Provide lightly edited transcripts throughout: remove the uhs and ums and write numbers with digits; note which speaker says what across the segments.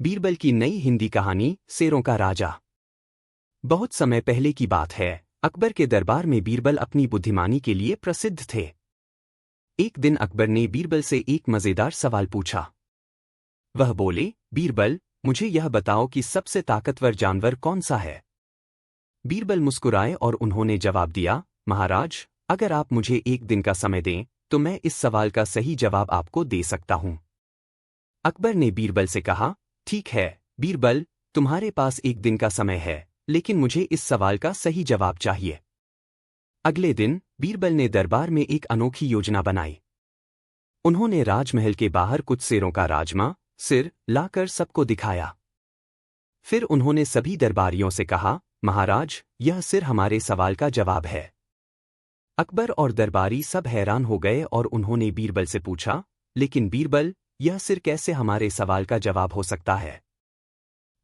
Speaker 1: बीरबल की नई हिंदी कहानी शेरों का राजा। बहुत समय पहले की बात है। अकबर के दरबार में बीरबल अपनी बुद्धिमानी के लिए प्रसिद्ध थे। एक दिन अकबर ने बीरबल से एक मजेदार सवाल पूछा। वह बोले, बीरबल, मुझे यह बताओ कि सबसे ताकतवर जानवर कौन सा है। बीरबल मुस्कुराए और उन्होंने जवाब दिया, महाराज, अगर आप मुझे एक दिन का समय दें तो मैं इस सवाल का सही जवाब आपको दे सकता हूं। अकबर ने बीरबल से कहा, ठीक है बीरबल, तुम्हारे पास एक दिन का समय है, लेकिन मुझे इस सवाल का सही जवाब चाहिए। अगले दिन बीरबल ने दरबार में एक अनोखी योजना बनाई। उन्होंने राजमहल के बाहर कुछ शेरों का राजमा सिर लाकर सबको दिखाया। फिर उन्होंने सभी दरबारियों से कहा, महाराज, यह सिर हमारे सवाल का जवाब है। अकबर और दरबारी सब हैरान हो गए और उन्होंने बीरबल से पूछा, लेकिन बीरबल, यह सिर कैसे हमारे सवाल का जवाब हो सकता है।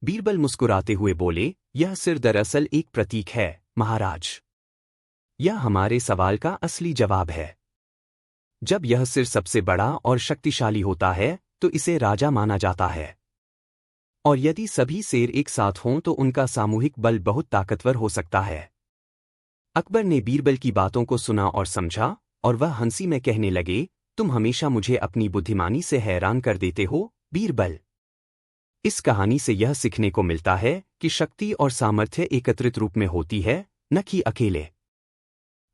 Speaker 1: बीरबल मुस्कुराते हुए बोले, यह सिर दरअसल एक प्रतीक है, महाराज। यह हमारे सवाल का असली जवाब है। जब यह सिर सबसे बड़ा और शक्तिशाली होता है तो इसे राजा माना जाता है। और यदि सभी शेर एक साथ हों तो उनका सामूहिक बल बहुत ताकतवर हो सकता है। अकबर ने बीरबल की बातों को सुना और समझा, और वह हंसी में कहने लगे, तुम हमेशा मुझे अपनी बुद्धिमानी से हैरान कर देते हो, बीरबल। इस कहानी से यह सीखने को मिलता है कि शक्ति और सामर्थ्य एकत्रित रूप में होती है, न कि अकेले।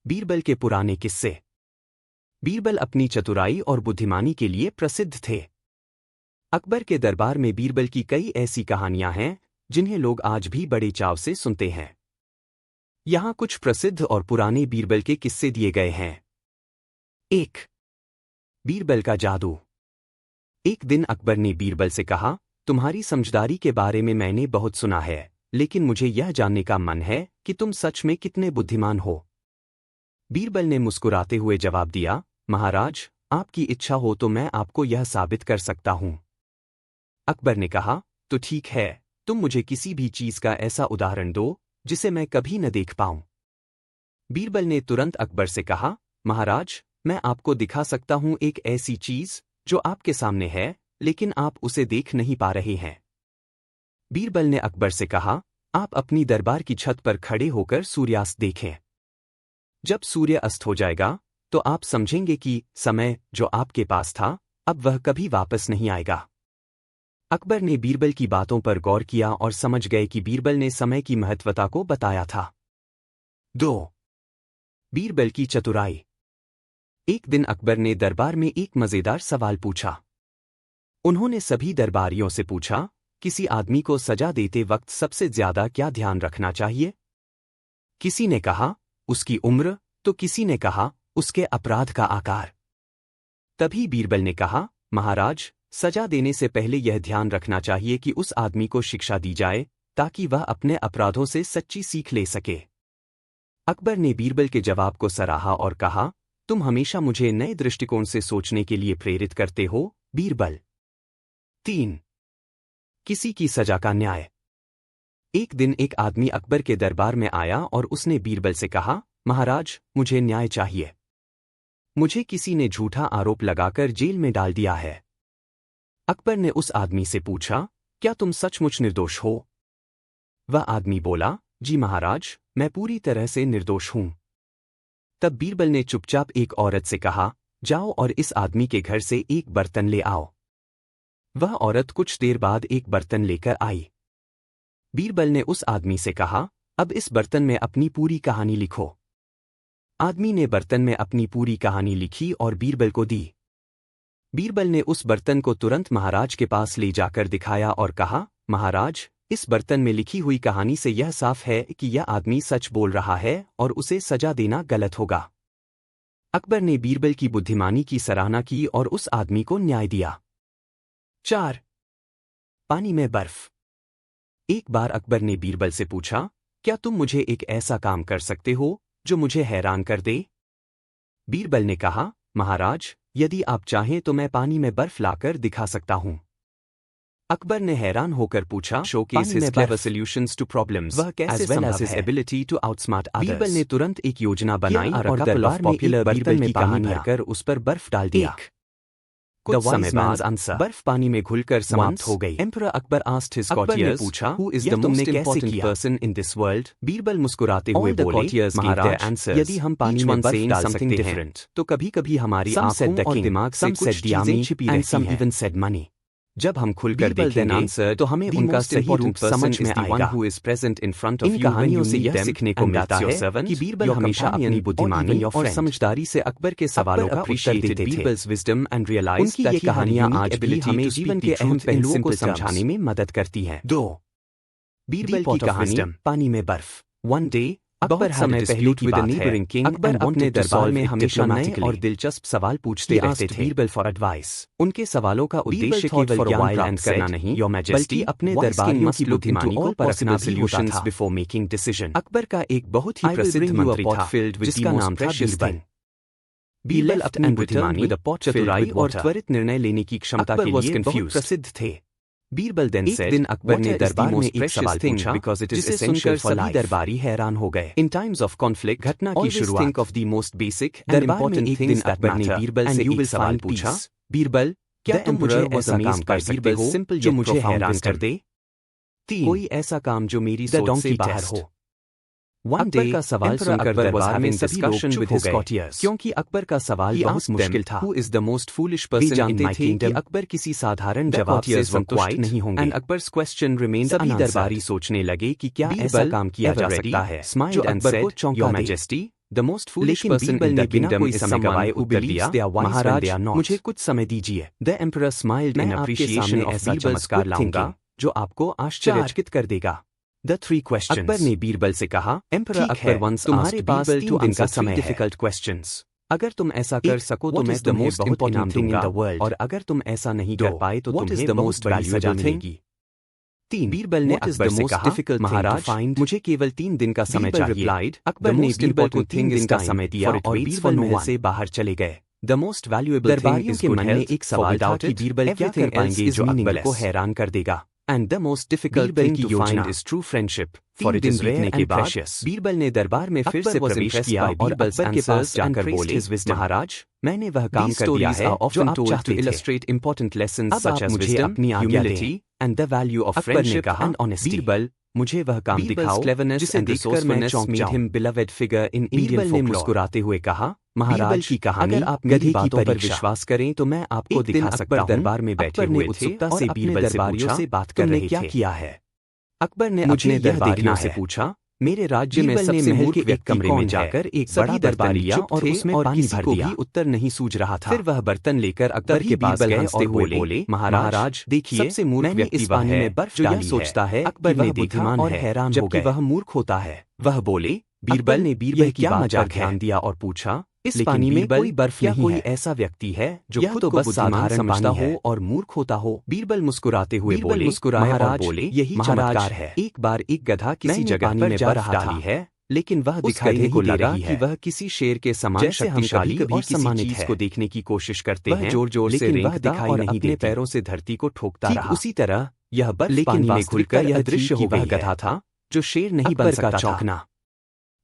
Speaker 1: बीरबल के पुराने किस्से। बीरबल अपनी चतुराई और बुद्धिमानी के लिए प्रसिद्ध थे। अकबर के दरबार में बीरबल की कई ऐसी कहानियां हैं जिन्हें लोग आज भी बड़े चाव से सुनते हैं। यहां कुछ प्रसिद्ध और पुराने बीरबल के किस्से दिए गए हैं। 1. बीरबल का जादू। एक दिन अकबर ने बीरबल से कहा, तुम्हारी समझदारी के बारे में मैंने बहुत सुना है, लेकिन मुझे यह जानने का मन है कि तुम सच में कितने बुद्धिमान हो। बीरबल ने मुस्कुराते हुए जवाब दिया, महाराज, आपकी इच्छा हो तो मैं आपको यह साबित कर सकता हूं। अकबर ने कहा, तो ठीक है, तुम मुझे किसी भी चीज का ऐसा उदाहरण दो जिसे मैं कभी न देख पाऊं। बीरबल ने तुरंत अकबर से कहा, महाराज, मैं आपको दिखा सकता हूं एक ऐसी चीज जो आपके सामने है, लेकिन आप उसे देख नहीं पा रहे हैं। बीरबल ने अकबर से कहा, आप अपनी दरबार की छत पर खड़े होकर सूर्यास्त देखें। जब सूर्य अस्त हो जाएगा तो आप समझेंगे कि समय जो आपके पास था अब वह कभी वापस नहीं आएगा। अकबर ने बीरबल की बातों पर गौर किया और समझ गए कि बीरबल ने समय की महत्वता को बताया था। 2. बीरबल की चतुराई। एक दिन अकबर ने दरबार में एक मजेदार सवाल पूछा। उन्होंने सभी दरबारियों से पूछा, किसी आदमी को सजा देते वक्त सबसे ज्यादा क्या ध्यान रखना चाहिए। किसी ने कहा, उसकी उम्र, तो किसी ने कहा, उसके अपराध का आकार। तभी बीरबल ने कहा, महाराज, सजा देने से पहले यह ध्यान रखना चाहिए कि उस आदमी को शिक्षा दी जाए ताकि वह अपने अपराधों से सच्ची सीख ले सके। अकबर ने बीरबल के जवाब को सराहा और कहा, तुम हमेशा मुझे नए दृष्टिकोण से सोचने के लिए प्रेरित करते हो, बीरबल। 3. किसी की सजा का न्याय। एक दिन एक आदमी अकबर के दरबार में आया और उसने बीरबल से कहा, महाराज, मुझे न्याय चाहिए। मुझे किसी ने झूठा आरोप लगाकर जेल में डाल दिया है। अकबर ने उस आदमी से पूछा, क्या तुम सचमुच निर्दोष हो। वह आदमी बोला, जी महाराज, मैं पूरी तरह से निर्दोष हूं। तब बीरबल ने चुपचाप एक औरत से कहा, जाओ और इस आदमी के घर से एक बर्तन ले आओ। वह औरत कुछ देर बाद एक बर्तन लेकर आई। बीरबल ने उस आदमी से कहा, अब इस बर्तन में अपनी पूरी कहानी लिखो। आदमी ने बर्तन में अपनी पूरी कहानी लिखी और बीरबल को दी। बीरबल ने उस बर्तन को तुरंत महाराज के पास ले जाकर दिखाया और कहा, महाराज, इस बर्तन में लिखी हुई कहानी से यह साफ है कि यह आदमी सच बोल रहा है और उसे सजा देना गलत होगा। अकबर ने बीरबल की बुद्धिमानी की सराहना की और उस आदमी को न्याय दिया। 4. पानी में बर्फ। एक बार अकबर ने बीरबल से पूछा, क्या तुम मुझे एक ऐसा काम कर सकते हो जो मुझे हैरान कर दे। बीरबल ने कहा, महाराज, यदि आप चाहें तो मैं पानी में बर्फ लाकर दिखा सकता हूं। अकबर ने हैरान होकर पूछा, showcase his clever solutions to problems, वह कैसे संभव है? ability to outsmart others. Birbal ने तुरंत एक योजना बनाई और दरबार में पॉपुलर बर्तन में पानी भरकर उस पर बर्फ डाल दिया। कुछ समय बाद बर्फ पानी में घुलकर समाप्त हो गई। एम्परर अकबर आस्क्ड हिज कॉर्टियर्स, पूछा, who is the most important person in this world? Birbal मुस्कुराते हुए बोले, महाराज, यदि हम पानी में बर्फ डाल सकते हैं तो कभी-कभी हमारी आंखों और दिमाग से कुछ चीजें छिपी रहती हैं। जब हम खुलकर देखेंगे तो हमें उनका सही रूप समझ में आएगा। इन कहानियों से यह सीखने को मिलता है कि बीरबल हमेशा अपनी बुद्धिमानी और समझदारी से अकबर के सवालों का उत्तर देते थे। उनकी ये कहानियां आज भी हमें जीवन के अहम पहलुओं को समझाने में मदद करती हैं। 2. बीरबल की कहानी, पानी में बर्फ। वन डे, बहुत समय पहले की बात है, अकबर अपने दरबार में हमेशा नए और दिलचस्प सवाल पूछते रहते थे। Birbal for advice. उनके सवालों का उद्देश्य केवल ज्ञान प्राप्त करना नहीं, बल्कि अपने दरबारियों की बुद्धिमानी को परखना भी होता था। बिफोर मेकिंग डिसीजन, अकबर का एक बहुत ही प्रसिद्ध मंत्री था जिसका नाम था बीरबल। बीरबल अपनी बुद्धिमानी, चतुराई और त्वरित निर्णय लेने की क्षमता के लिए बहुत प्रसिद्ध थे। बीरबल एक दिन अकबर ने दरबार में एक सवाल पूछा, जिसे सुनकर सभी दरबारी हैरान हो गए। इन टाइम्स ऑफ कॉन्फ्लिक्ट, घटना की शुरुआत, think of the most basic and important things that matter. Akbar ने बीरबल से एक सवाल पूछा, बीरबल, क्या तुम मुझे ऐसा काम कर सकते हो जो मुझे हैरान कर दे? 3. कोई ऐसा काम जो मेरी सोच से बाहर हो। अकबर का सवाल सुनकर दरबार में सभी लोग चुप हो गए, क्योंकि अकबर का सवाल बहुत मुश्किल था। Who is the most foolish person in my kingdom? कि अकबर किसी साधारण जवाब से संतुष्ट नहीं होंगे। And Akbar's question remained unanswered. सभी दरबारी सोचने लगे कि क्या ऐसा काम किया जा सकता है जो अकबर को चौंका दे। Majesty, the most foolish person in the kingdom is someone who believes they are wise when they are not. मुझे कुछ समय दीजिए। The emperor smiled in appreciation of ऐसा चमत्कार लाऊंगा जो आपको आश्चर्यचकित कर देगा। The 3 questions. अकबर ने बीरबल से कहा, एम्परर अकबर वंस तुम्हारे पास 3 दिन का समय है। Difficult questions. अगर तुम ऐसा कर सको तो मैं तुम्हें बहुत इनाम दूंगा, और अगर तुम ऐसा नहीं कर पाए तो तुम्हें बहुत बड़ी सजा मिलेगी। 3. बीरबल ने अकबर से कहा, महाराज, मुझे केवल 3 दिन का समय चाहिए। अकबर ने बीरबल को 3 दिन का समय दिया और बीरबल महल से बाहर चले गए। The most valuable thing is good health, एक सवाल था कि बीरबल क्या कर पाएंगे जो अकबर को हैरान कर देगा। And the most difficult thing to find is true friendship, for it is rare and precious. Birbal ने दरबार में फिर से प्रवेश किया और अकबर के पास जाकर बोले, महाराज, मैंने वह काम कर दिया है जो आप चाहते थे। Illustrate important lessons such as wisdom, humility, and the value of friendship and honesty. Birbal, मुझे वह काम दिखाओ जिसे देखकर मैं चौंक जाऊं। Him beloved figure in Indian folklore. Birbal ने मुस्कुराते हुए कहा, महाराज की कहानी, अगर आप गधी की पर विश्वास करें तो मैं आपको दिखा सकता हूं। दरबार में बैठे हुए थे और अपने दरबारियों से बात कर रहे थे। क्या किया है? अकबर ने अपने दरबारियों से पूछा, मेरे राज्य में सबसे मूर्ख के एक कमरे में जाकर एक बड़ा बर्तन लिया और उसमें पानी भर दिया। उत्तर नहीं सूझ रहा था। फिर वह बर्तन लेकर अकबर के पास गए और बोले, महाराज, देखिए, सबसे मूर्ख व्यक्ति वह है जो यह सोचता है अकबर ने बुद्धिमान और हैरान हो गए, वह मूर्ख होता है। वह बोले, बीरबल ने बीरबल की बात पर ध्यान दिया और पूछा, इस पानी में कोई बर्फ नहीं है। कोई ऐसा व्यक्ति है जो खुद को बस साधारण समझता हो और मूर्ख होता हो? बीरबल मुस्कुराते हुए बोले, महाराज, यही चमत्कार है। एक बार एक गधा किसी जगह पर जा रहा था है, लेकिन वह दिखाई नहीं दे रही है। वह किसी शेर के समान शक्तिशाली और सम्मानित चीज को देखने की कोशिश करते हैं, जोर-जोर से रेंगता और अपने पैरों से धरती को ठोकता रहा। उसी तरह यह बर्फ पानी में घुलकर यह दृश्य हो वह गधा था जो शेर नहीं बन सकता था।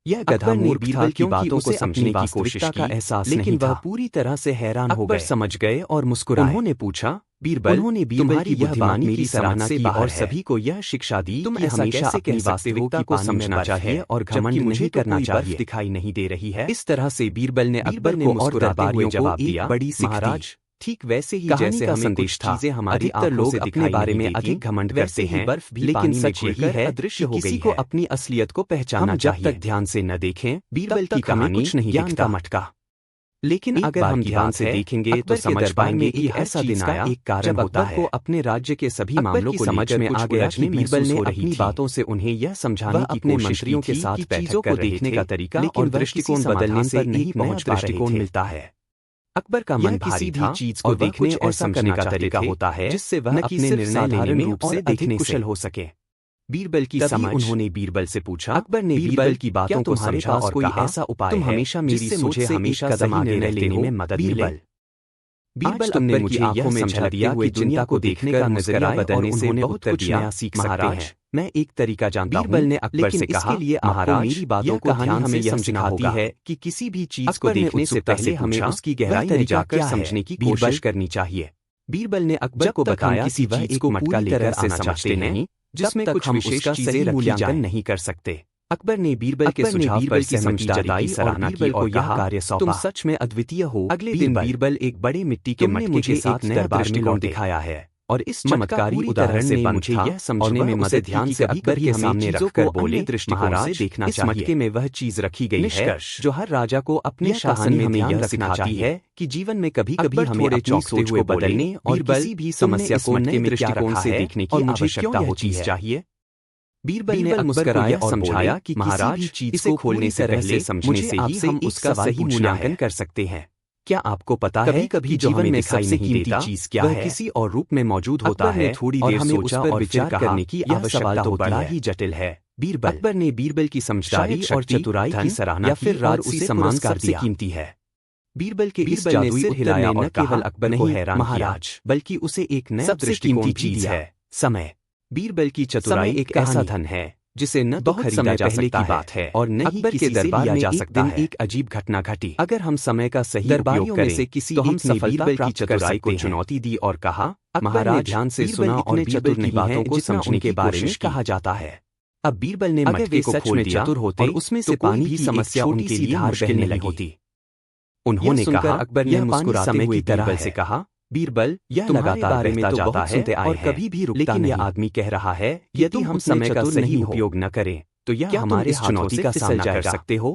Speaker 1: यह गधा मूर्ख था क्योंकि उसे समझने की कोशिश की, लेकिन वह पूरी तरह से हैरान हो गए। समझ गए और मुस्कुराए। उन्होंने पूछा, बीरबल, तुम्हारी यह बात मेरी सराहना की और सभी को यह शिक्षा दी तुम ऐसा कैसे कह सकते हो कि को समझना चाहिए और घमंड नहीं करना चाहिए। दिखाई नहीं दे रही है। इस तरह से बीरबल ने अकबर को और दरबारियों को दिया, बड़ी महाराज, ठीक वैसे ही जैसे हमें संदेश था। अधिकतर लोग अपने बारे में अधिक घमंड करते हैं, लेकिन सच यही है अदृश्य हो गई है। किसी को अपनी असलियत को पहचानना चाहिए। जब तक ध्यान से न देखें, बीरबल की कहानी कुछ नहीं दिखता मटका। लेकिन अगर हम ध्यान से देखेंगे तो समझ पाएंगे कि ऐसा दिन आया एक कारण होता है। को अपने राज्य के सभी मामलों को समझ में आ गया कि बीरबल ने अपनी बातों से उन्हें यह समझाने की अपने मंत्रियों के साथ चीजों को देखने का तरीका और दृष्टिकोण बदलने से नहीं पहुंच दृष्टिकोण मिलता है। अकबर का मन भारी था चीज को देखने और समझने का तरीका होता है जिससे वह अपने निर्णय लेने में और अधिक कुशल हो सके। बीरबल की समझ। उन्होंने बीरबल से पूछा, अकबर ने बीरबल की बातों को समझा और कोई ऐसा उपाय तुम हमेशा मेरी सोच से हमेशा सही निर्णय लेने में मदद मिले। बीरबल तुमने मुझे आंखों में झलक दिया कि दुनिया को देखने का नजरिया बदलने से बहुत कुछ नया सीख सकते हैं। मैं एक तरीका जानता हूँ। बीरबल ने अकबर से कहा, महाराज मेरी बातों को ध्यान से समझना होगा है कि किसी भी चीज को देखने से पहले हमें उसकी गहराई में जाकर समझने की कोशिश करनी चाहिए। बीरबल ने अकबर को बताया कि वह एक मटका लेकर आना चाहते नहीं जिसमें कुछ विशेष चीजें मूल्यांकन नहीं कर सकते। अकबर ने बीरबल के सुझाव पर सहमति जताई, सराहना की और यह कार्य सौंपा। तुम सच में अद्वितीय हो। अगले दिन बीरबल एक बड़े मिट्टी के मटके के साथ दरबार में लौट दिखाया है और इस चमत्कारी उदाहरण ने मुझे यह समझने में मदद ध्यान से अकबर के सामने रखकर बोले, महाराज देखना चाहिए। इस मटके में वह चीज रखी गई है जो हर राजा को अपने शासन में हमें यह सिखाती है कि जीवन में कभी-कभी हमें अपनी सोच को बदलने और किसी भी समस्या को नए दृष्टिकोण से देखने की आवश्यकता होती है। बीरबल ने मुस्कुराया और समझाया कि महाराज इसे खोलने से पहले समझने से ही हम उसका सही मूल्यांकन कर सकते हैं। क्या आपको पता है कभी जीवन में सबसे कीमती चीज क्या है? किसी और रूप में मौजूद होता है थोड़ी देर हमें उस पर विचार करने की आवश्यकता तो बड़ा ही जटिल है। बीरबल अकबर ने बीरबल की समझदारी और चतुराई की सराहना या फिर राजसी सम्मान सबसे कीमती है। बीरबल के इस जादुई उत्तर ने न केवल अकबर को हैरान किया बल्कि उसे एक नया दृष्टिकोण चीज है समय। बीरबल की चतुराई एक ऐसा धन है जिसे न तो खरीदा जा सकता बात है और न ही किसी से लिया जा सकता है। एक अजीब घटना घटी। अगर हम समय का सही उपयोग करें से किसी तो हम बीरबल की चतुराई को चुनौती दी और कहा, महाराज ध्यान से सुना और चतुर नहीं बातों को समझने के बारे में कहा जाता है। अब बीरबल ने मटके को खोल दिया और उसमें से पानी की समस्या उनके लिए मुश्किल नहीं होती। उन्होंने कहा, अकबर ने मुस्कुराते हुए बीरबल से कहा, बीरबल यह लगातार बहता जाता है और कभी भी रुकता नहीं। यह आदमी कह रहा है यदि हम समय का सही उपयोग न करें तो यह हमारे चुनौती का सामना कर सकते हो।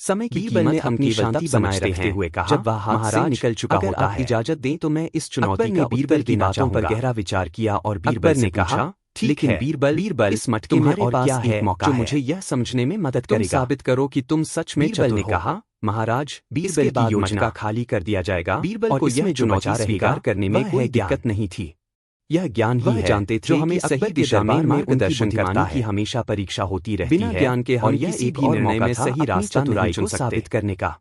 Speaker 1: समय की कीमत हम अपनी शांति बनाए रखते हुए कहा, जब वह हाथ से निकल चुका होता है, इजाजत दें तो मैं इस चुनौती का बीरबल की बातों पर गहरा विचार किया और बीरबल ने कहा, लेकिन बीरबल इस मटके में और क्या है जो मुझे यह समझने में मदद करेगा? साबित करो कि तुम सच में चतुर हो। ने कहा, महाराज बीरबल की योजना खाली कर दिया जाएगा। बीरबल को यह चुनौती स्वीकार करने में कोई दिक्कत नहीं थी। यह ज्ञान ही जानते थे जो हमें सही दिशा में मार्गदर्शन करता है। हमेशा परीक्षा होती रहती है बिना ज्ञान के और यह एक ही निर्णय में सही रास्ता चतुराई को साबित करने का।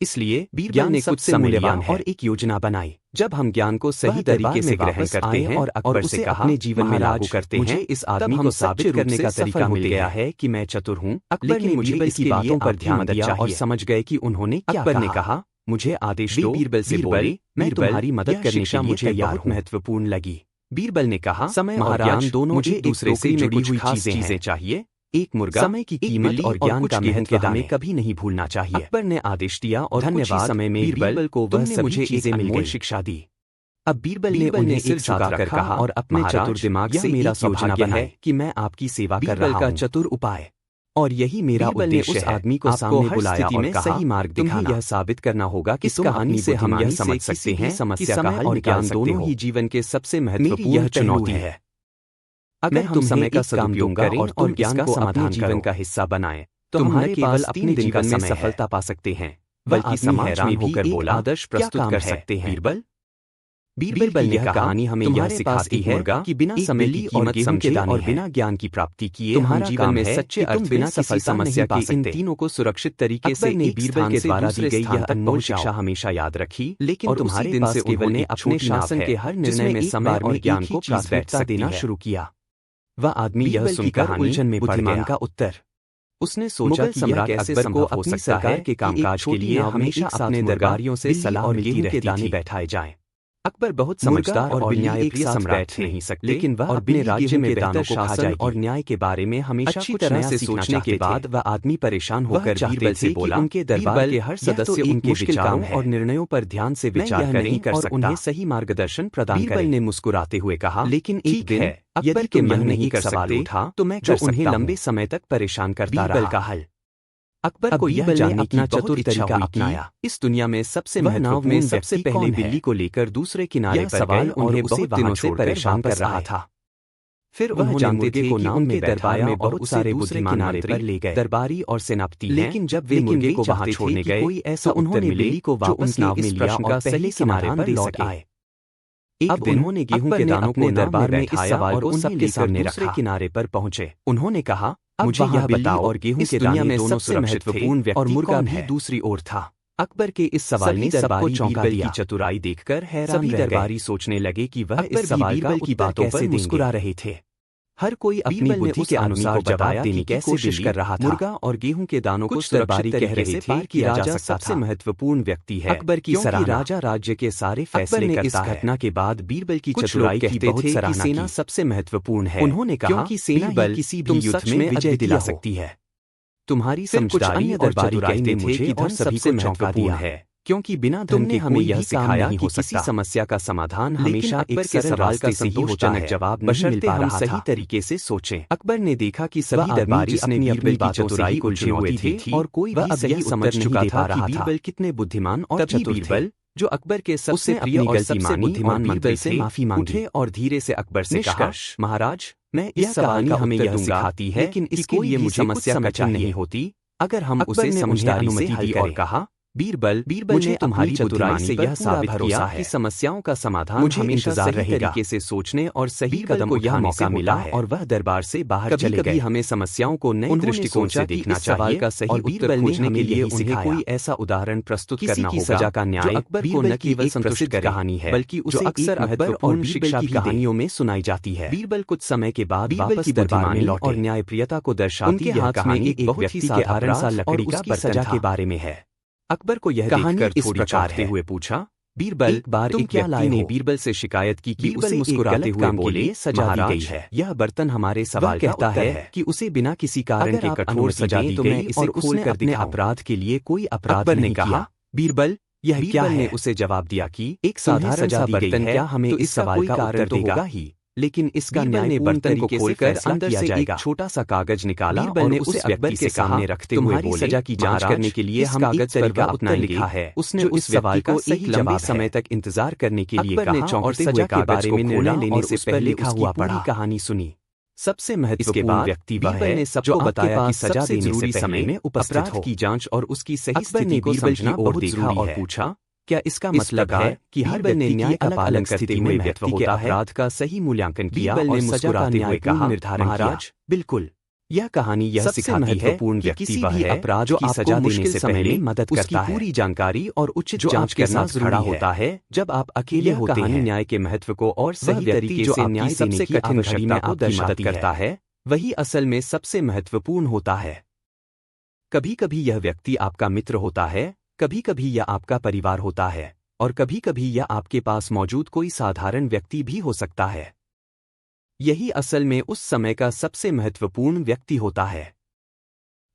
Speaker 1: इसलिए बीरबल ने कुछ मूल्यवान और एक योजना बनाई। जब हम ज्ञान को सही तरीके से ग्रहण करते हैं और अकबर से कहा, अपने जीवन में लागू करते हैं, इस आदमी को साबित करने का तरीका मिल गया है कि मैं चतुर हूँ। अकबर ने मुझे इसकी बातों पर ध्यान दिया और समझ गए कि उन्होंने क्या कहा। अकबर ने कहा, मुझे आदेश दो। बीरबल से बोले, मैं तुम्हारी मदद करने के लिए मुझे बहुत महत्वपूर्ण लगी। बीरबल ने कहा, समय और ज्ञान दोनों मुझे एक दूसरे से जुड़ी हुई चीजें चाहिए। एक मुर्गा, समय की कीमत और ज्ञान का महत्व हमें कभी नहीं भूलना चाहिए। अकबर ने आदेश दिया और धन्यवाद समय में बीरबल को वह सभी चीजें मिल गई शिक्षा दी। अब बीरबल ने उन्हें सिर झुकाकर कहा और अपने चतुर दिमाग से मेरा सौभाग्य है कि मैं आपकी सेवा कर रहा हूं। का चतुर उपाय और यही मेरा उद्देश्य है। उस आदमी को सामने बुलाया और कहा, सही मार्ग दिखाना। यह साबित करना होगा कि इस कहानी से हम यह समझ सकते हैं समस्या का हल और ज्ञान दोनों ही जीवन के सबसे महत्वपूर्ण चुनौती है। अगर हम समय का सदुपयोग करें और ज्ञान को अपने जीवन का हिस्सा बनाएं तो हम न केवल अपने जीवन में सफलता पा सकते हैं बल्कि समाज में होकर बोला आदर्श प्रस्तुत कर सकते हैं। बीरबल ने यह कहानी हमें यह सिखाती है कि बिना समय की कीमत समझे और बिना ज्ञान की प्राप्ति किए हम जीवन में सच्चे अर्थ बिना किसी समस्या की इन तीनों को सुरक्षित तरीके से बीरबल के द्वारा दी गई यह अनमोल शिक्षा हमेशा याद रखी। लेकिन तुम्हारे दिन से केवल ने अपने शासन के हर निर्णय में समय और ज्ञान को प्राथमिकता देना शुरू किया। वह आदमी यह सुनकर उलझन में पड़ गया। का उत्तर उसने सोचा कि सम्राट अकबर को अपनी सरकार के कामकाज के लिए हमेशा अपने दरबारियों से सलाह और गेहूं के दाने बैठाए जाएं। अकबर बहुत समझदार और न्यायप्रिय सम्राट नहीं सकते, लेकिन वह अपने राज्य में बेहतर शासन और न्याय के बारे में हमेशा अच्छी तरह से सोचने के बाद वह आदमी परेशान होकर बीरबल से बोला, उनके दरबार के हर सदस्य उनके विचारों और निर्णयों पर ध्यान से विचार करें और उन्हें सही मार्गदर्शन प्रदान करें। बीरबल ने मुस्कुराते हुए कहा, लेकिन एक दिन अकबर के मन में एक सवाल उठा तो मैं जो उन्हें लंबे समय तक परेशान करता रहा। बीरबल का हल अकबर को यह जानने की चतुर तरीका अपनाया। इस दुनिया में सबसे नाव में सबसे पहले बिल्ली को लेकर दूसरे किनारे पर सवाल उन्हें बहुत दिनों से परेशान कर रहा था। फिर वह जानते थे कि नाव के दरबार में बहुत सारे बुद्धिमान मंत्री ले गए, दरबारी और सेनापति। लेकिन जब वे मुर्गे को वहां छोड़ने गए कोई ऐसा उन्होंने बिल्ली को वापस नाव में लिया और पहले किनारे पर लौट आए। एक दिन उन्होंने गेहूं के दानों को दरबार में इस सवाल को सबके सामने दूसरे किनारे पर पहुंचे। उन्होंने कहा, मुझे यह बताओ और गेहूं के दाने दोनों सबसे महत्वपूर्ण व्यक्ति और मुर्गा भी दूसरी ओर था। अकबर के इस सवाल ने सबको चौंका दिया। की चतुराई देखकर हैरान सभी दरबारी सोचने लगे कि वह इस सवाल का की बातों पर मुस्कुरा रहे थे। हर कोई अपनी बुद्धि के अनुसार जवाब देने की कोशिश कर रहा था। मुर्गा और गेहूं के दानों को दरबारी कह रहे थे कि राजा सबसे महत्वपूर्ण व्यक्ति है। अकबर की सराहना, राजा राज्य के सारे फैसले करता है। इस घटना के बाद बीरबल की चतुराई की बहुत सराहना की। सेना सबसे महत्वपूर्ण है। उन्होंने कहा कि सेना ही किसी भी युद्ध में विजय दिला सकती है। तुम्हारी समझदारी और चतुराई ने मुझे और सबसे महत्वपूर्ण है, क्योंकि बिना धन के हमें यह सिखाया कि किसी समस्या का समाधान हमेशा एक सरल रास्ते से संतोषजनक जवाब नहीं मिल पा रहा था। सही तरीके से सोचें। अकबर ने देखा कि सभी दरबारी अपनी चतुराई को उलझे थे और कोई भी सही समझ चुका था कि बीरबल कितने बुद्धिमान और चतुर थे। जो अकबर के सबसे प्रिय और सबसे बुद्धिमान मंत्री से माफी मांगी और धीरे से अकबर से कहा, महाराज, मैं इस कहानी हमें यह सिखाती है, लेकिन इसके लिए मुझे समस्या कठिन नहीं होती अगर हम उसे समझदारी से हल करें। और कहा, बीरबल ने तुम्हारी चतुराई से यह साबित किया कि समस्याओं का समाधान मुझे इंतजार सही तरीके से सोचने और सही कदम को यह मौका मिला और वह दरबार से बाहर चले गए। हमें समस्याओं को नए दृष्टिकोण से देखना चाहिए का सही उत्तर खोजने के लिए उन्हें कोई ऐसा उदाहरण प्रस्तुत करना होगा। सजा का न्याय अकबर को न केवल संतुष्ट कहानी है, बल्कि उसे अक्सर अकबर और शिक्षा की कहानियों में सुनाई जाती है। बीरबल कुछ समय के बाद वापस दरबार में लौटे और न्यायप्रियता को दर्शाती है। कहानी एक बहुत ही साधारण सा लकड़ी का सजा के बारे में है। अकबर को यह देखकर इस प्रकार हुए पूछा, बीरबल, एक बार एक व्यक्ति ने बीरबल से शिकायत की कि उसे मुस्कुराते हुए बोले, सजा दी गई है। यह बर्तन हमारे सवाल का उत्तर है कि उसे बिना किसी कारण के कठोर सजा दी गई और उसने अपने अपराध के लिए कोई अपराध नहीं किया। बीरबल, यह क्या है? ने उसे जवाब दिया कि एक साधारण सा बर्तन क्या हमें इस सवाल का उत्तर देगा ही, लेकिन इसका न्याय बर्तन को खोलकर अंदर से एक छोटा सा कागज निकाला और उसे अकबर के सामने रखते हुए बोले, सजा की जांच करने के लिए हम कागज पर का उत्तर लिखा है। उसने उस सवाल को सही लंबे समय तक इंतजार करने के लिए कहा और सजा के बारे में निर्णय लेने से पहले लिखा हुआ पूरी कहानी सुनी। सबसे महत्वपूर्ण व्यक्ति वह है ने सबको बताया कि सजा देने से समय में अपराध की जांच और उसकी सही स्थिति को समझना और देखा और पूछा, क्या इसका मतलब है कि हर व्यक्ति ने न्याय का पालन करते हुए व्यक्ति के अपराध का सही मूल्यांकन किया और मुस्कुराते हुए कहा, महाराज, बिल्कुल। यह कहानी यह सिखाती है कि किसी भी अपराध जो की सजा देने से पहले मदद करता है, पूरी जानकारी और उचित जांच करना जरूरी होता है। जब आप अकेले होते हैं, न्याय के महत्व को और सही तरीके से न्याय देने की आवश्यकता को दर्शाती करता है, वही असल में सबसे महत्वपूर्ण होता है। कभी कभी यह व्यक्ति आपका मित्र होता है, कभी कभी यह आपका परिवार होता है और कभी कभी यह आपके पास मौजूद कोई साधारण व्यक्ति भी हो सकता है। यही असल में उस समय का सबसे महत्वपूर्ण व्यक्ति होता है।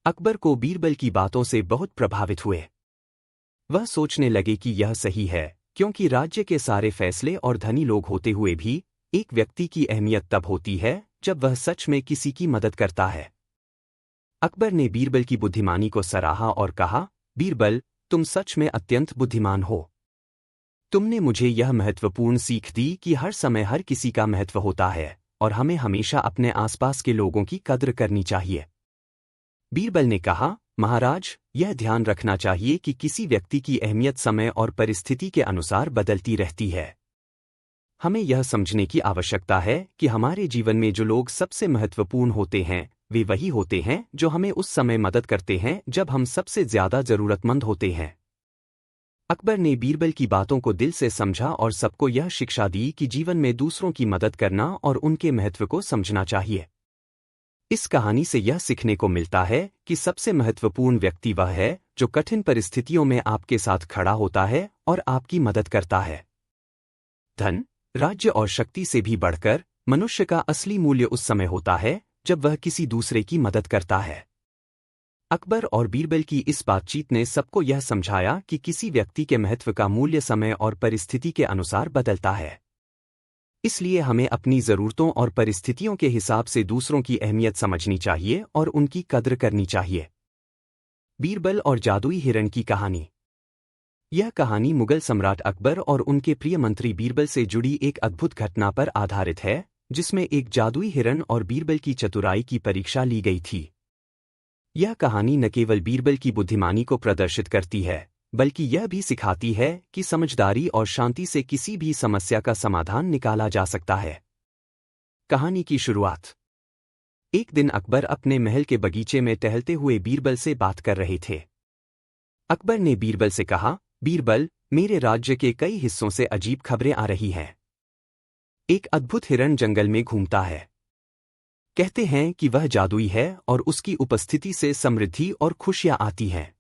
Speaker 1: अकबर को बीरबल की बातों से बहुत प्रभावित हुए। वह सोचने लगे कि यह सही है, क्योंकि राज्य के सारे फैसले और धनी लोग होते हुए भी एक व्यक्ति की अहमियत तब होती है जब वह सच में किसी की मदद करता है। अकबर ने बीरबल की बुद्धिमानी को सराहा और कहा, बीरबल, तुम सच में अत्यंत बुद्धिमान हो। तुमने मुझे यह महत्वपूर्ण सीख दी कि हर समय हर किसी का महत्व होता है और हमें हमेशा अपने आसपास के लोगों की कद्र करनी चाहिए। बीरबल ने कहा, महाराज, यह ध्यान रखना चाहिए कि किसी व्यक्ति की अहमियत समय और परिस्थिति के अनुसार बदलती रहती है। हमें यह समझने की आवश्यकता है कि हमारे जीवन में जो लोग सबसे महत्वपूर्ण होते हैं, वे वही होते हैं जो हमें उस समय मदद करते हैं जब हम सबसे ज्यादा जरूरतमंद होते हैं। अकबर ने बीरबल की बातों को दिल से समझा और सबको यह शिक्षा दी कि जीवन में दूसरों की मदद करना और उनके महत्व को समझना चाहिए। इस कहानी से यह सीखने को मिलता है कि सबसे महत्वपूर्ण व्यक्ति वह है जो कठिन परिस्थितियों में आपके साथ खड़ा होता है और आपकी मदद करता है। धन, राज्य और शक्ति से भी बढ़कर मनुष्य का असली मूल्य उस समय होता है जब वह किसी दूसरे की मदद करता है। अकबर और बीरबल की इस बातचीत ने सबको यह समझाया कि किसी व्यक्ति के महत्व का मूल्य समय और परिस्थिति के अनुसार बदलता है। इसलिए हमें अपनी जरूरतों और परिस्थितियों के हिसाब से दूसरों की अहमियत समझनी चाहिए और उनकी कद्र करनी चाहिए। बीरबल और जादुई हिरण की कहानी। यह कहानी मुगल सम्राट अकबर और उनके प्रिय मंत्री बीरबल से जुड़ी एक अद्भुत घटना पर आधारित है, जिसमें एक जादुई हिरण और बीरबल की चतुराई की परीक्षा ली गई थी। यह कहानी न केवल बीरबल की बुद्धिमानी को प्रदर्शित करती है, बल्कि यह भी सिखाती है कि समझदारी और शांति से किसी भी समस्या का समाधान निकाला जा सकता है। कहानी की शुरुआत। एक दिन अकबर अपने महल के बगीचे में टहलते हुए बीरबल से बात कर रहे थे। अकबर ने बीरबल से कहा, बीरबल, मेरे राज्य के कई हिस्सों से अजीब खबरें आ रही हैं। एक अद्भुत हिरण जंगल में घूमता है। कहते हैं कि वह जादुई है और उसकी उपस्थिति से समृद्धि और खुशियां आती हैं।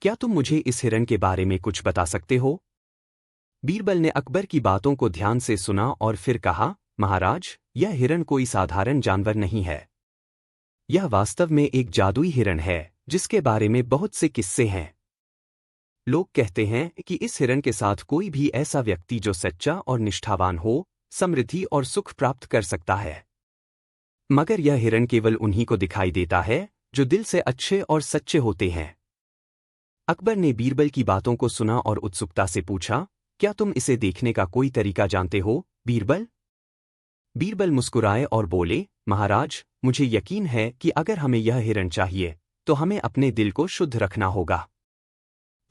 Speaker 1: क्या तुम मुझे इस हिरण के बारे में कुछ बता सकते हो? बीरबल ने अकबर की बातों को ध्यान से सुना और फिर कहा, महाराज, यह हिरण कोई साधारण जानवर नहीं है। यह वास्तव में एक जादुई हिरण है जिसके बारे में बहुत से किस्से हैं। लोग कहते हैं कि इस हिरण के साथ कोई भी ऐसा व्यक्ति जो सच्चा और निष्ठावान हो, समृद्धि और सुख प्राप्त कर सकता है। मगर यह हिरण केवल उन्हीं को दिखाई देता है जो दिल से अच्छे और सच्चे होते हैं। अकबर ने बीरबल की बातों को सुना और उत्सुकता से पूछा, क्या तुम इसे देखने का कोई तरीका जानते हो, बीरबल? बीरबल मुस्कुराए और बोले, महाराज, मुझे यकीन है कि अगर हमें यह हिरण चाहिए तो हमें अपने दिल को शुद्ध रखना होगा।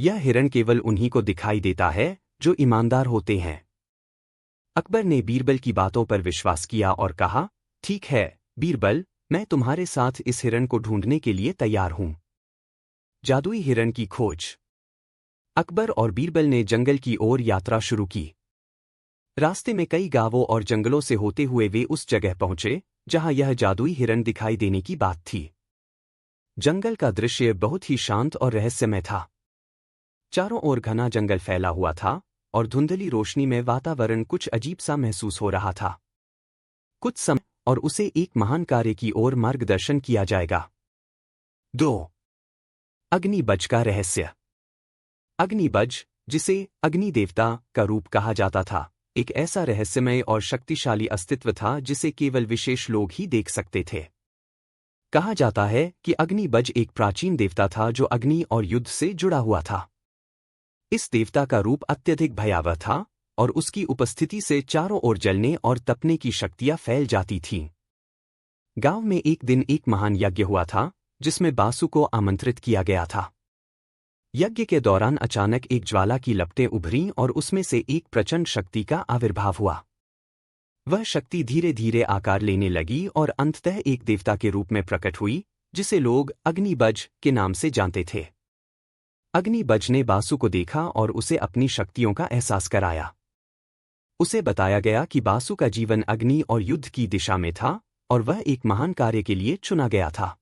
Speaker 1: यह हिरण केवल उन्हीं को दिखाई देता है जो ईमानदार होते हैं। अकबर ने बीरबल की बातों पर विश्वास किया और कहा, ठीक है बीरबल, मैं तुम्हारे साथ इस हिरण को ढूंढने के लिए तैयार हूं। जादुई हिरण की खोज। अकबर और बीरबल ने जंगल की ओर यात्रा शुरू की। रास्ते में कई गांवों और जंगलों से होते हुए वे उस जगह पहुंचे जहां यह जादुई हिरण दिखाई देने की बात थी। जंगल का दृश्य बहुत ही शांत और रहस्यमय था। चारों ओर घना जंगल फैला हुआ था और धुंधली रोशनी में वातावरण कुछ अजीब सा महसूस हो रहा था। कुछ समय और उसे एक महान कार्य की ओर मार्गदर्शन किया जाएगा। 2. अग्निबज का रहस्य। अग्निबज, जिसे अग्नि देवता का रूप कहा जाता था, एक ऐसा रहस्यमय और शक्तिशाली अस्तित्व था जिसे केवल विशेष लोग ही देख सकते थे। कहा जाता है कि अग्निबज एक प्राचीन देवता था जो अग्नि और युद्ध से जुड़ा हुआ था। इस देवता का रूप अत्यधिक भयावह था और उसकी उपस्थिति से चारों ओर जलने और तपने की शक्तियां फैल जाती थीं। गांव में एक दिन एक महान यज्ञ हुआ था जिसमें बासु को आमंत्रित किया गया था। यज्ञ के दौरान अचानक एक ज्वाला की लपटें उभरीं और उसमें से एक प्रचंड शक्ति का आविर्भाव हुआ। वह शक्ति धीरे धीरे आकार लेने लगी और अंततः एक देवता के रूप में प्रकट हुई जिसे लोग अग्निबज के नाम से जानते थे। अग्निबज ने बासु को देखा और उसे अपनी शक्तियों का एहसास कराया। उसे बताया गया कि बासु का जीवन अग्नि और युद्ध की दिशा में था और वह एक महान कार्य के लिए चुना गया था।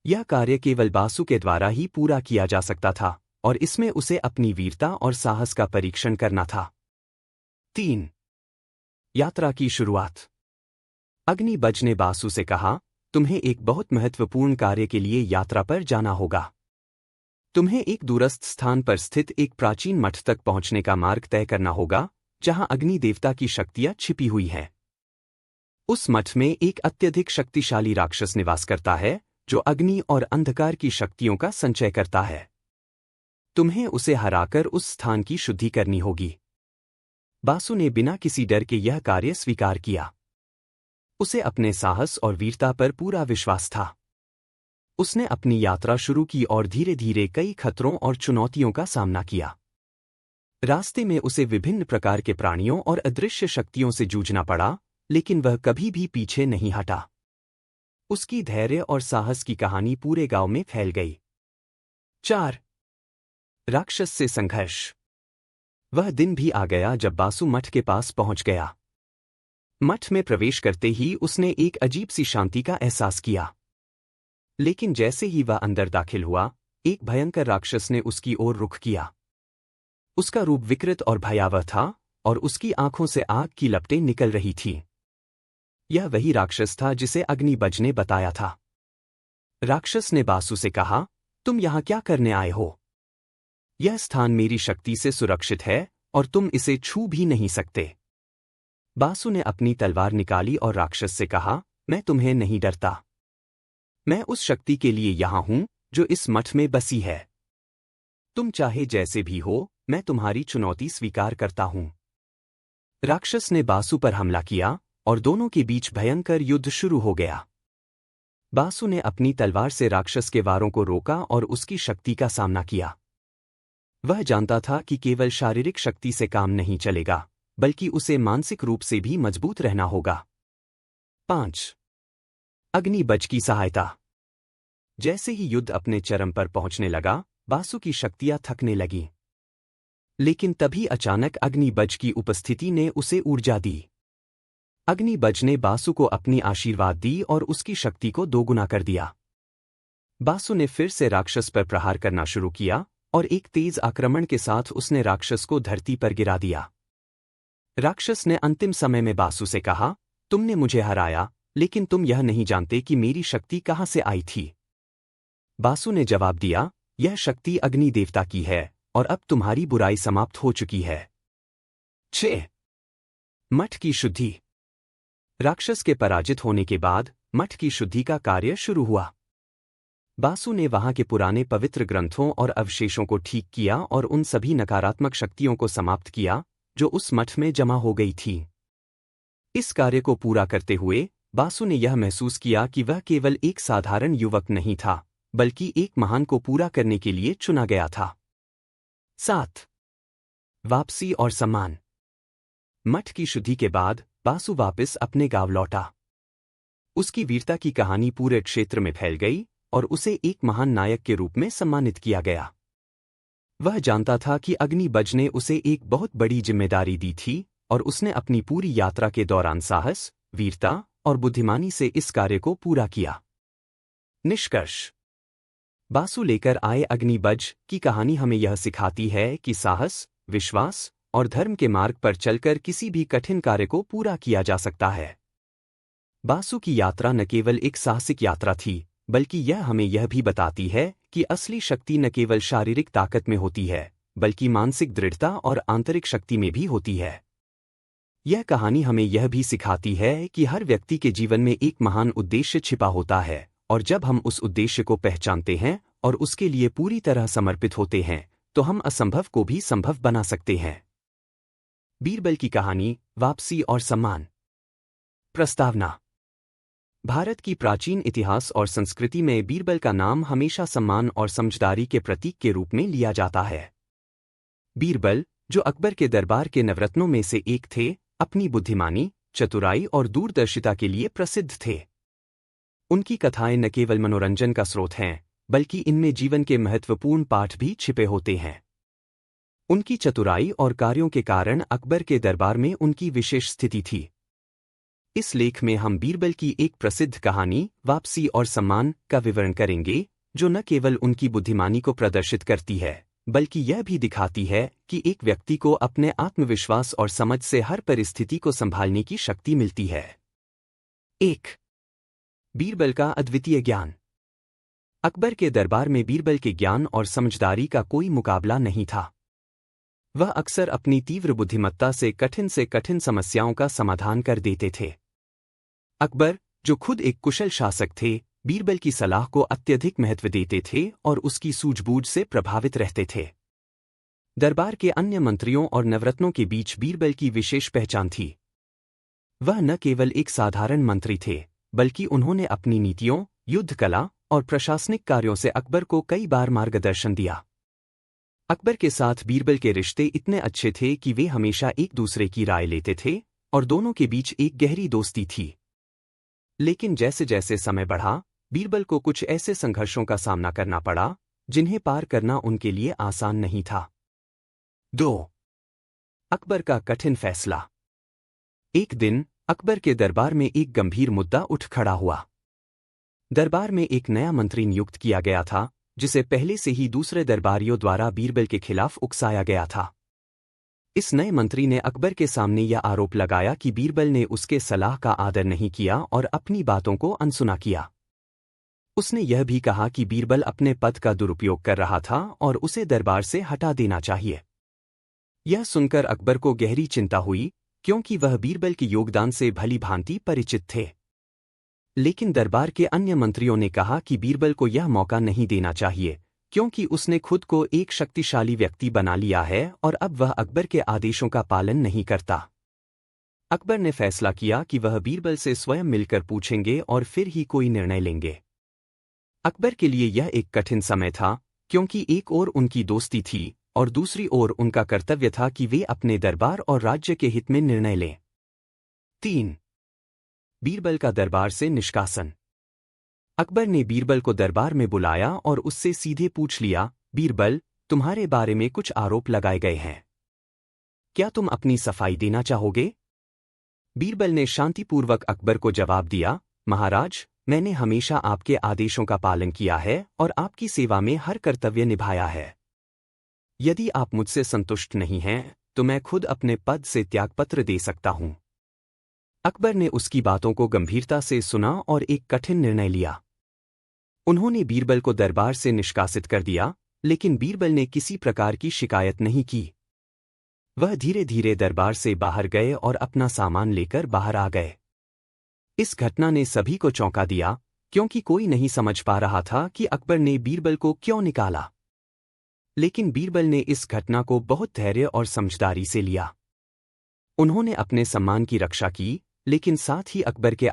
Speaker 1: यह कार्य केवल बासु के द्वारा ही पूरा किया जा सकता था और इसमें उसे अपनी वीरता और साहस का परीक्षण करना था। 3. यात्रा की शुरुआत। अग्निबज ने बासु से कहा, तुम्हें एक बहुत महत्वपूर्ण कार्य के लिए यात्रा पर जाना होगा। तुम्हें एक दूरस्थ स्थान पर स्थित एक प्राचीन मठ तक पहुंचने का मार्ग तय करना होगा जहां अग्नि देवता की शक्तियां छिपी हुई हैं। उस मठ में एक अत्यधिक शक्तिशाली राक्षस निवास करता है जो अग्नि और अंधकार की शक्तियों का संचय करता है। तुम्हें उसे हराकर उस स्थान की शुद्धि करनी होगी। बासु ने बिना किसी डर के यह कार्य स्वीकार किया। उसे अपने साहस और वीरता पर पूरा विश्वास था। उसने अपनी यात्रा शुरू की और धीरे धीरे कई खतरों और चुनौतियों का सामना किया। रास्ते में उसे विभिन्न प्रकार के प्राणियों और अदृश्य शक्तियों से जूझना पड़ा, लेकिन वह कभी भी पीछे नहीं हटा। उसकी धैर्य और साहस की कहानी पूरे गांव में फैल गई। 4. राक्षस से संघर्ष। वह दिन भी आ गया जब बासु मठ के पास पहुंच गया। मठ में प्रवेश करते ही उसने एक अजीब सी शांति का एहसास किया। लेकिन जैसे ही वह अंदर दाखिल हुआ, एक भयंकर राक्षस ने उसकी ओर रुख किया। उसका रूप विकृत और भयावह था और उसकी आंखों से आग की लपटें निकल रही थीं। यह वही राक्षस था जिसे अग्निबज ने बताया था। राक्षस ने बासु से कहा, तुम यहां क्या करने आए हो? यह स्थान मेरी शक्ति से सुरक्षित है और तुम इसे छू भी नहीं सकते। बासु ने अपनी तलवार निकाली और राक्षस से कहा, मैं तुम्हें नहीं डरता। मैं उस शक्ति के लिए यहां हूं जो इस मठ में बसी है। तुम चाहे जैसे भी हो, मैं तुम्हारी चुनौती स्वीकार करता हूं। राक्षस ने बासु पर हमला किया और दोनों के बीच भयंकर युद्ध शुरू हो गया। बासु ने अपनी तलवार से राक्षस के वारों को रोका और उसकी शक्ति का सामना किया। वह जानता था कि केवल शारीरिक शक्ति से काम नहीं चलेगा, बल्कि उसे मानसिक रूप से भी मजबूत रहना होगा। 5. अग्निबज की सहायता। जैसे ही युद्ध अपने चरम पर पहुंचने लगा, बासु की शक्तियां थकने लगीं। लेकिन तभी अचानक अग्निबज की उपस्थिति ने उसे ऊर्जा दी। अग्निबज ने बासु को अपनी आशीर्वाद दी और उसकी शक्ति को दोगुना कर दिया। बासु ने फिर से राक्षस पर प्रहार करना शुरू किया और एक तेज आक्रमण के साथ उसने राक्षस को धरती पर गिरा दिया। राक्षस ने अंतिम समय में बासु से कहा, तुमने मुझे हराया, लेकिन तुम यह नहीं जानते कि मेरी शक्ति कहाँ से आई थी। बासु ने जवाब दिया, यह शक्ति अग्नि देवता की है और अब तुम्हारी बुराई समाप्त हो चुकी है। 6. मठ की शुद्धि। राक्षस के पराजित होने के बाद मठ की शुद्धि का कार्य शुरू हुआ। बासु ने वहां के पुराने पवित्र ग्रंथों और अवशेषों को ठीक किया और उन सभी नकारात्मक शक्तियों को समाप्त किया जो उस मठ में जमा हो गई थीं। इस कार्य को पूरा करते हुए बासु ने यह महसूस किया कि वह केवल एक साधारण युवक नहीं था, बल्कि एक महान को पूरा करने के लिए चुना गया था। 7. वापसी और सम्मान। मठ की शुद्धि के बाद बासु वापस अपने गांव लौटा। उसकी वीरता की कहानी पूरे क्षेत्र में फैल गई और उसे एक महान नायक के रूप में सम्मानित किया गया। वह जानता था कि अग्निबज ने उसे एक बहुत बड़ी जिम्मेदारी दी थी और उसने अपनी पूरी यात्रा के दौरान साहस, वीरता और बुद्धिमानी से इस कार्य को पूरा किया। निष्कर्ष। बासु लेकर आए अग्निबज की कहानी हमें यह सिखाती है कि साहस, विश्वास और धर्म के मार्ग पर चलकर किसी भी कठिन कार्य को पूरा किया जा सकता है। बासु की यात्रा न केवल एक साहसिक यात्रा थी, बल्कि यह हमें यह भी बताती है कि असली शक्ति न केवल शारीरिक ताकत में होती है, बल्कि मानसिक दृढ़ता और आंतरिक शक्ति में भी होती है। यह कहानी हमें यह भी सिखाती है कि हर व्यक्ति के जीवन में एक महान उद्देश्य छिपा होता है, और जब हम उस उद्देश्य को पहचानते हैं और उसके लिए पूरी तरह समर्पित होते हैं, तो हम असंभव को भी संभव बना सकते हैं। बीरबल की कहानी, वापसी और सम्मान। प्रस्तावना। भारत की प्राचीन इतिहास और संस्कृति में बीरबल का नाम हमेशा सम्मान और समझदारी के प्रतीक के रूप में लिया जाता है। बीरबल, जो अकबर के दरबार के नवरत्नों में से एक थे, अपनी बुद्धिमानी, चतुराई और दूरदर्शिता के लिए प्रसिद्ध थे। उनकी कथाएं न केवल मनोरंजन का स्रोत हैं, बल्कि इनमें जीवन के महत्वपूर्ण पाठ भी छिपे होते हैं। उनकी चतुराई और कार्यों के कारण अकबर के दरबार में उनकी विशेष स्थिति थी। इस लेख में हम बीरबल की एक प्रसिद्ध कहानी, वापसी और सम्मान, का विवरण करेंगे, जो न केवल उनकी बुद्धिमानी को प्रदर्शित करती है, बल्कि यह भी दिखाती है कि एक व्यक्ति को अपने आत्मविश्वास और समझ से हर परिस्थिति को संभालने की शक्ति मिलती है। 1. बीरबल का अद्वितीय ज्ञान। अकबर के दरबार में बीरबल के ज्ञान और समझदारी का कोई मुकाबला नहीं था। वह अक्सर अपनी तीव्र बुद्धिमत्ता से कठिन समस्याओं का समाधान कर देते थे। अकबर, जो खुद एक कुशल शासक थे, बीरबल की सलाह को अत्यधिक महत्व देते थे और उसकी सूझबूझ से प्रभावित रहते थे। दरबार के अन्य मंत्रियों और नवरत्नों के बीच बीरबल की विशेष पहचान थी। वह न केवल एक साधारण मंत्री थे, बल्कि उन्होंने अपनी नीतियों, युद्ध कला और प्रशासनिक कार्यों से अकबर को कई बार मार्गदर्शन दिया। अकबर के साथ बीरबल के रिश्ते इतने अच्छे थे कि वे हमेशा एक दूसरे की राय लेते थे और दोनों के बीच एक गहरी दोस्ती थी। लेकिन जैसे जैसे समय बढ़ा, बीरबल को कुछ ऐसे संघर्षों का सामना करना पड़ा जिन्हें पार करना उनके लिए आसान नहीं था। 2. अकबर का कठिन फैसला। एक दिन अकबर के दरबार में एक गंभीर मुद्दा उठ खड़ा हुआ। दरबार में एक नया मंत्री नियुक्त किया गया था, जिसे पहले से ही दूसरे दरबारियों द्वारा बीरबल के खिलाफ उकसाया गया था। इस नए मंत्री ने अकबर के सामने यह आरोप लगाया कि बीरबल ने उसके सलाह का आदर नहीं किया और अपनी बातों को अनसुना किया। उसने यह भी कहा कि बीरबल अपने पद का दुरुपयोग कर रहा था और उसे दरबार से हटा देना चाहिए। यह सुनकर अकबर को गहरी चिंता हुई, क्योंकि वह बीरबल के योगदान से भली भांति परिचित थे। लेकिन दरबार के अन्य मंत्रियों ने कहा कि बीरबल को यह मौका नहीं देना चाहिए, क्योंकि उसने खुद को एक शक्तिशाली व्यक्ति बना लिया है और अब वह अकबर के आदेशों का पालन नहीं करता। अकबर ने फैसला किया कि वह बीरबल से स्वयं मिलकर पूछेंगे और फिर ही कोई निर्णय लेंगे। अकबर के लिए यह एक कठिन समय था, क्योंकि एक ओर उनकी दोस्ती थी और दूसरी ओर उनका कर्तव्य था कि वे अपने दरबार और राज्य के हित में निर्णय लें। 3. बीरबल का दरबार से निष्कासन। अकबर ने बीरबल को दरबार में बुलाया और उससे सीधे पूछ लिया, बीरबल, तुम्हारे बारे में कुछ आरोप लगाए गए हैं। क्या तुम अपनी सफाई देना चाहोगे? बीरबल ने शांतिपूर्वक अकबर को जवाब दिया, महाराज, मैंने हमेशा आपके आदेशों का पालन किया है और आपकी सेवा में हर कर्तव्य निभाया है। यदि आप मुझसे संतुष्ट नहीं हैं, तो मैं खुद अपने पद से त्यागपत्र दे सकता हूं। अकबर ने उसकी बातों को गंभीरता से सुना और एक कठिन निर्णय लिया। उन्होंने बीरबल को दरबार से निष्कासित कर दिया, लेकिन बीरबल ने किसी प्रकार की शिकायत नहीं की। वह धीरे धीरे दरबार से बाहर गए और अपना सामान लेकर बाहर आ गए। इस घटना ने सभी को चौंका दिया, क्योंकि कोई नहीं समझ पा रहा था कि अकबर ने बीरबल को क्यों निकाला। लेकिन बीरबल ने इस घटना को बहुत धैर्य और समझदारी से लिया। उन्होंने अपने सम्मान की रक्षा की, लेकिन साथ ही अकबर के